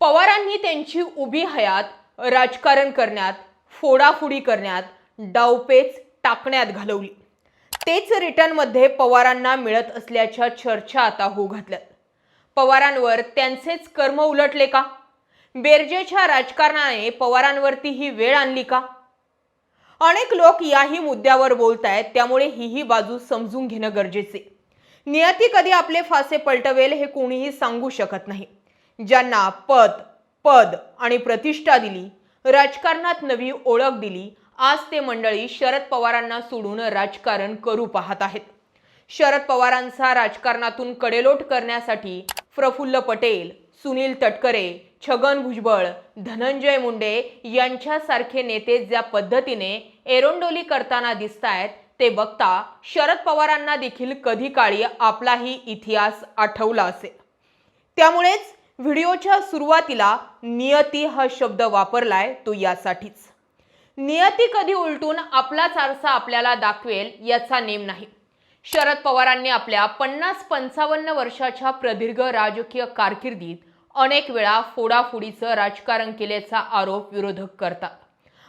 पवारांनी त्यांची उभी हयात राजकारण करण्यात, फोडाफोडी करण्यात, डावपेच टाकण्यात घालवली। तेच रिटर्नमध्ये पवारांना मिळत असल्याच्या चर्चा आता होऊ घातल्यात। पवारांवर त्यांचेच कर्म उलटले का? बेरजेच्या राजकारणाने पवारांवरती ही वेळ आणली का? अनेक लोक याही मुद्द्यावर बोलतायत, त्यामुळे ही बाजू समजून घेणं गरजेचे। नियती कधी आपले फासे पलटवेल हे कोणीही सांगू शकत नाही। ज्यांना पद आणि प्रतिष्ठा दिली, राजकारणात नवी ओळख दिली, आज ते मंडळी शरद पवारांना सोडून राजकारण करू पाहत आहेत। शरद पवारांचा राजकारणातून कडेलोट करण्यासाठी प्रफुल्ल पटेल, सुनील तटकरे, छगन भुजबळ, धनंजय मुंडे यांच्यासारखे नेते ज्या पद्धतीने एरोंडोली करताना दिसतायत, ते बघता शरद पवारांना देखील कधी काळी आपलाही इतिहास आठवला असेल। त्यामुळेच व्हिडिओच्या सुरुवातीला नियती हा शब्द वापरलाय तो यासाठीच। नियती कधी उलटून आपलाच आरसा आपल्याला दाखवेल याचा नेम नाही। शरद पवारांनी आपल्या 50-55 वर्षाच्या प्रदीर्घ राजकीय कारकिर्दीत अनेक वेळा फोडाफोडीचं राजकारण केल्याचा आरोप विरोधक करतात।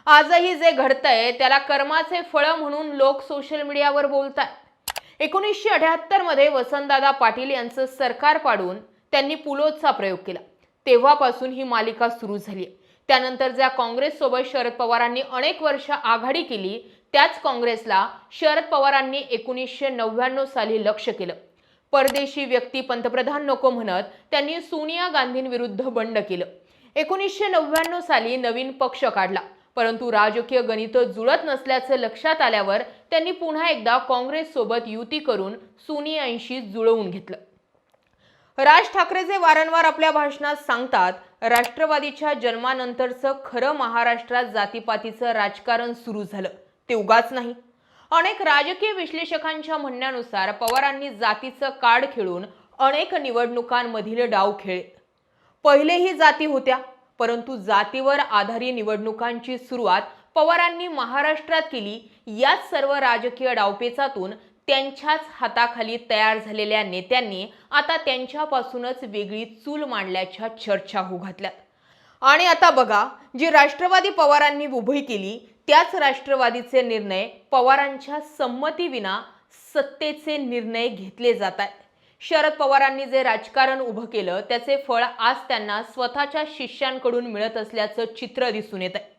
आजही जे घडतंय त्याला कर्माचे फळ म्हणून लोक सोशल मीडियावर बोलतात। 1978 मध्ये वसंतदादा पाटील यांचं सरकार पाडून त्यांनी पुलोदचा प्रयोग केला। तेव्हापासून ही मालिका सुरू झाली। त्यानंतर ज्या काँग्रेस सोबत शरद पवारांनी अनेक वर्ष आघाडी केली, त्याच काँग्रेसला शरद पवारांनी 1999 साली लक्ष्य केलं। परदेशी व्यक्ती पंतप्रधान नको म्हणत त्यांनी सोनिया गांधींविरुद्ध बंड केलं। 1999 साली नवीन पक्ष काढला, परंतु राजकीय गणित जुळत नसल्याचं लक्षात आल्यावर त्यांनी पुन्हा एकदा काँग्रेस सोबत युती करून सोनियांशी जुळवून घेतलं। राज ठाकरे जे वारंवार आपल्या भाषणात सांगतात, राष्ट्रवादीच्या जन्मानंतरचं खरं महाराष्ट्रात जातीपातीचं राजकारण सुरू झालं ते उगाच नाही। अनेक राजकीय विश्लेषकांच्या म्हणण्यानुसार पवारांनी जातीचं कार्ड खेळून अनेक निवडणुकांमधील डाव खेळले। पहिलेही जाती होत्या, परंतु जातीवर आधारित निवडणुकांची सुरुवात पवारांनी महाराष्ट्रात केली। याच सर्व राजकीय डावपेचातून त्यांच्याच हाताखाली तयार झालेल्या नेत्यांनी आता त्यांच्यापासूनच वेगळी चूल मांडल्याच्या चर्चा होऊ घातल्यात। आणि आता बघा, जी राष्ट्रवादी पवारांनी उभी केली त्याच राष्ट्रवादीचे निर्णय पवारांच्या संमतीविना सत्तेचे निर्णय घेतले जात आहेत। शरद पवारांनी जे राजकारण उभं केलं त्याचे फळ आज त्यांना स्वतःच्या शिष्यांकडून मिळत असल्याचं चित्र दिसून येत आहे।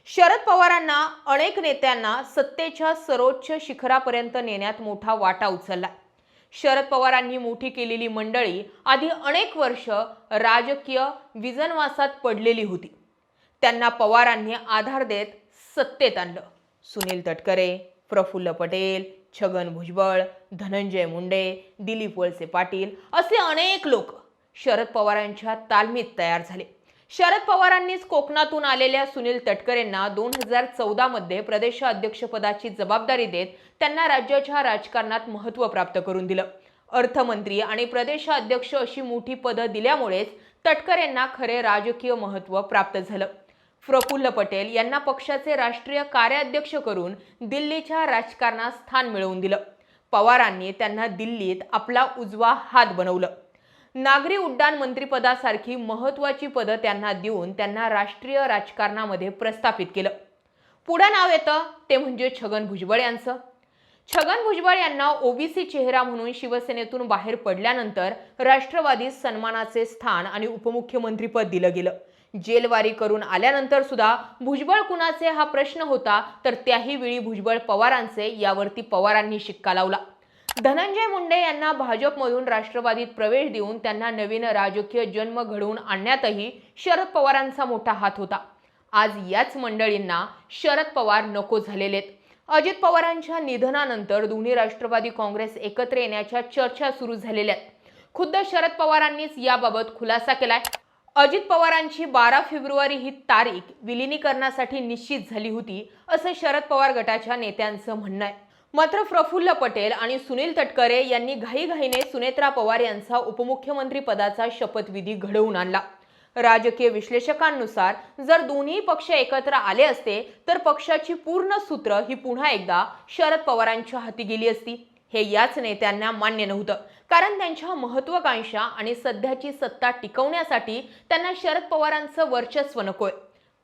शरद पवारांना अनेक नेत्यांना सत्तेच्या सर्वोच्च शिखरापर्यंत नेण्यात मोठा वाटा उचलला। शरद पवारांनी मोठी केलेली मंडळी आधी अनेक वर्ष राजकीय विजनवासात पडलेली होती। त्यांना पवारांनी आधार देत सत्तेत आणलं। सुनील तटकरे, प्रफुल्ल पटेल, छगन भुजबळ, धनंजय मुंडे, दिलीप वळसे पाटील असे अनेक लोक शरद पवारांच्या तालमीत तयार झाले। शरद पवारांनीच कोकणातून आलेल्या सुनील तटकरेंना 2014 मध्ये प्रदेशाध्यक्षपदाची जबाबदारी देत त्यांना राज्याच्या राजकारणात महत्त्व प्राप्त करून दिलं। अर्थमंत्री आणि प्रदेशाध्यक्ष अशी मोठी पदं दिल्यामुळेच तटकरेंना खरे राजकीय महत्त्व प्राप्त झालं। प्रफुल्ल पटेल यांना पक्षाचे राष्ट्रीय कार्याध्यक्ष करून दिल्लीच्या राजकारणात स्थान मिळवून दिलं। पवारांनी त्यांना दिल्लीत आपला उजवा हात बनवलं। नागरी उड्डाण मंत्रिपदासारखी महत्त्वाची पदं त्यांना देऊन त्यांना राष्ट्रीय राजकारणामध्ये प्रस्थापित केलं। पुढे नाव येतं ते म्हणजे छगन भुजबळ यांचं। छगन भुजबळ यांना ओबीसी चेहरा म्हणून शिवसेनेतून बाहेर पडल्यानंतर राष्ट्रवादीत सन्मानाचे स्थान आणि उपमुख्यमंत्रीपद दिलं गेलं। जेलवारी करून आल्यानंतर सुद्धा भुजबळ कुणाचे हा प्रश्न होता, तर त्याही वेळी भुजबळ पवारांचे यावरती पवारांनी शिक्का लावला। धनंजय मुंडे यांना भाजपमधून राष्ट्रवादीत प्रवेश देऊन त्यांना नवीन राजकीय जन्म घडवून आणण्यातही शरद पवारांचा मोठा हात होता। आज याच मंडळींना शरद पवार नको झालेले आहेत। अजित पवारांच्या निधनानंतर दोन्ही राष्ट्रवादी काँग्रेस एकत्र येण्याच्या चर्चा सुरू झालेल्या आहेत। खुद्द शरद पवारांनीच याबाबत खुलासा केलाय। अजित पवारांची 12 फेब्रुवारी ही तारीख विलिनीकरणासाठी निश्चित झाली होती असं शरद पवार गटाच्या नेत्यांचं म्हणणं आहे। मात्र प्रफुल्ल पटेल आणि सुनील तटकरे यांनी घाईघाईने सुनेत्रा पवार यांचा उपमुख्यमंत्री पदाचा शपथविधी घडवून आणला। राजकीय विश्लेषकांनुसार जर दोन्ही पक्ष एकत्र आले असते तर पक्षाची पूर्ण सूत्र ही पुन्हा एकदा शरद पवारांच्या हाती गेली असती। हे याच नेत्यांना मान्य नव्हतं, कारण त्यांच्या महत्वाकांक्षा आणि सध्याची सत्ता टिकवण्यासाठी त्यांना शरद पवारांचं वर्चस्व नकोय.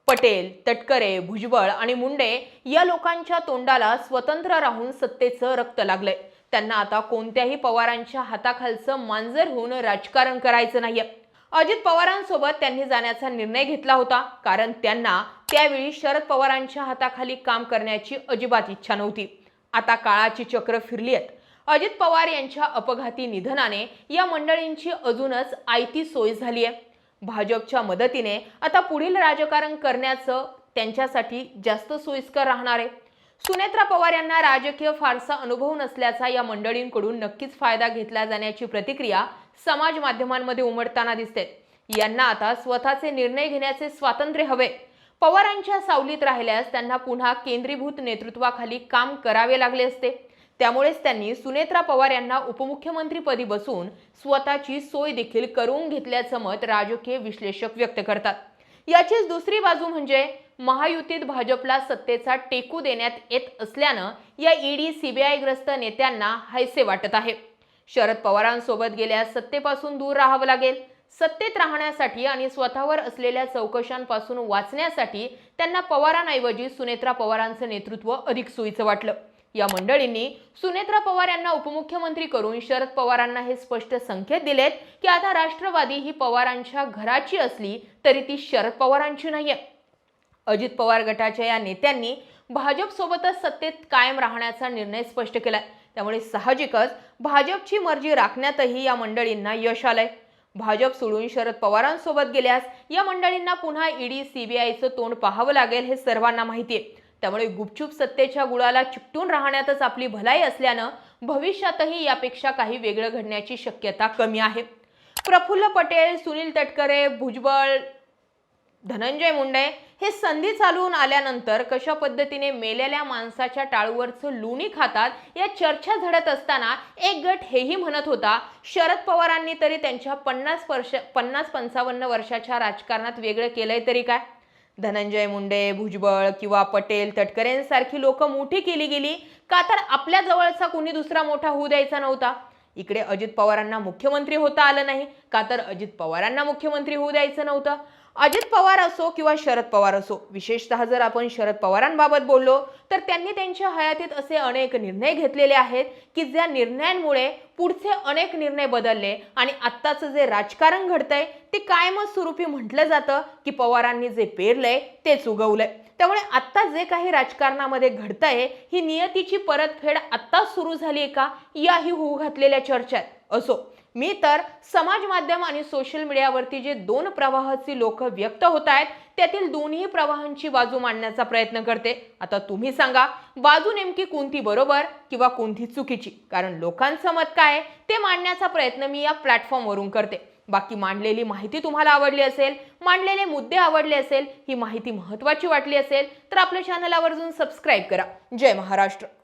पटेल, तटकरे, भुजबळ आणि मुंडे या लोकांच्या तोंडाला स्वतंत्र राहून सत्तेचं रक्त लागलंय. त्यांना आता कोणत्याही पवारांच्या हाताखालचं मांजर होऊन राजकारण करायचं नाहीये. अजित पवारांसोबत त्यांनी जाण्याचा निर्णय घेतला होता, कारण त्यांना त्यावेळी शरद पवारांच्या हाताखाली काम करण्याची अजिबात इच्छा नव्हती. आता काळाची चक्र फिरली आहेत. अजित पवार यांच्या अपघाती निधनाने या मंडळींची अजूनच आयती सोय झाली आहे. भाजपच्या मदतीने आता पुढील राजकारण करण्याचं त्यांच्यासाठी जास्त सोयीस्कर राहणार आहे. सुनेत्रा पवार यांना राजकीय फारसा अनुभव नसल्याचा या मंडळींकडून नक्कीच फायदा घेतला जाण्याची प्रतिक्रिया समाज माध्यमांमध्ये उमटताना दिसते. यांना आता स्वतःचे निर्णय घेण्याचे स्वातंत्र्य हवे. पवारांच्या सावलीत राहिल्यास त्यांना पुन्हा केंद्रीभूत नेतृत्वाखाली काम करावे लागले असते. त्यामुळेच त्यांनी सुनेत्रा पवार यांना उपमुख्यमंत्रीपदी बसून स्वतःची सोय देखील करून घेतल्याचं मत राजकीय विश्लेषक व्यक्त करतात. याचीच दुसरी बाजू म्हणजे महायुतीत भाजपला सत्तेचा टेकू देण्यात येत असल्यानं या ईडी सीबीआय ग्रस्त नेत्यांना हायसे वाटत आहे. शरद पवारांसोबत गेल्यास सत्तेपासून दूर राहावं लागेल. सत्तेत राहण्यासाठी आणि स्वतःवर असलेल्या चौकशांपासून वाचण्यासाठी त्यांना पवारांऐवजी सुनेत्रा पवारांचं नेतृत्व अधिक सोयीचं वाटलं. या मंडळींनी सुनेत्रा पवार यांना उपमुख्यमंत्री करून शरद पवारांना हे स्पष्ट संकेत दिलेत की आता राष्ट्रवादी ही पवारांच्या घराची असली तरी ती शरद पवारांची नाहीये. अजित पवार गटाच्या या नेत्यांनी भाजपसोबतच सत्तेत कायम राहण्याचा निर्णय स्पष्ट केलाय. त्यामुळे साहजिकच भाजपची मर्जी राखण्यातही या मंडळींना यश आलंय. भाजप सोडून शरद पवारांसोबत गेल्यास या मंडळींना पुन्हा ईडी सीबीआयचं तोंड पाहावं लागेल हे सर्वांना माहिती आहे. त्यामुळे गुपचूप सत्तेच्या गुळाला चिकटून राहण्यातच आपली भलाई असल्यानं भविष्यातही यापेक्षा काही वेगळं घडण्याची शक्यता कमी आहे. प्रफुल्ल पटेल, सुनील तटकरे, भुजबळ, धनंजय मुंडे हे संधी चालवून आल्यानंतर कशा पद्धतीने मेलेल्या माणसाच्या टाळूवरचं लोणी खातात या चर्चा झडत असताना एक गट हेही म्हणत होता, शरद पवारांनी तरी त्यांच्या 50-55 वर्षाच्या राजकारणात वेगळं केलंय तरी काय? धनंजय मुंडे, भुजबळ किंवा पटेल, तटकरेंसारखी लोक मोठी केली गेली का तर आपल्या जवळचा कोणी दुसरा मोठा होऊ द्यायचा नव्हता. इकडे अजित पवारांना मुख्यमंत्री होता आलं नाही का तर अजित पवारांना मुख्यमंत्री होऊ द्यायचं नव्हतं. अजित पवार असो किंवा शरद पवार असो, विशेषतः जर आपण शरद पवारांबाबत बोललो तर त्यांनी त्यांच्या हयातीत असे अनेक निर्णय घेतलेले आहेत की ज्या निर्णयांमुळे पुढचे अनेक निर्णय बदलले आणि आत्ताचं जे राजकारण घडतंय ते कायमच स्वरूपी म्हटलं जातं की पवारांनी जे पेरलंय तेच उगवलंय. त्यामुळे आत्ता जे काही राजकारणामध्ये घडतंय ही नियतीची परतफेड आत्ताच सुरू झाली आहे का याही होऊ घातलेल्या चर्चा आहेत. असो, मी तर समाज माध्यम आणि सोशल मीडियावरती जे दोन प्रवाहाची लोक व्यक्त होत आहेत त्यातील दोन्ही प्रवाहांची बाजू मांडण्याचा प्रयत्न करते. आता तुम्ही सांगा, बाजू नेमकी कोणती बरोबर किंवा कोणती चुकीची? कारण लोकांचं मत काय ते मांडण्याचा प्रयत्न मी या प्लॅटफॉर्मवरून करते. बाकी मांडलेली माहिती तुम्हाला आवडली असेल, मांडलेले मुद्दे आवडले असेल, ही माहिती महत्त्वाची वाटली असेल तर आपल्या चॅनलला आवर्जून सबस्क्राईब करा. जय महाराष्ट्र.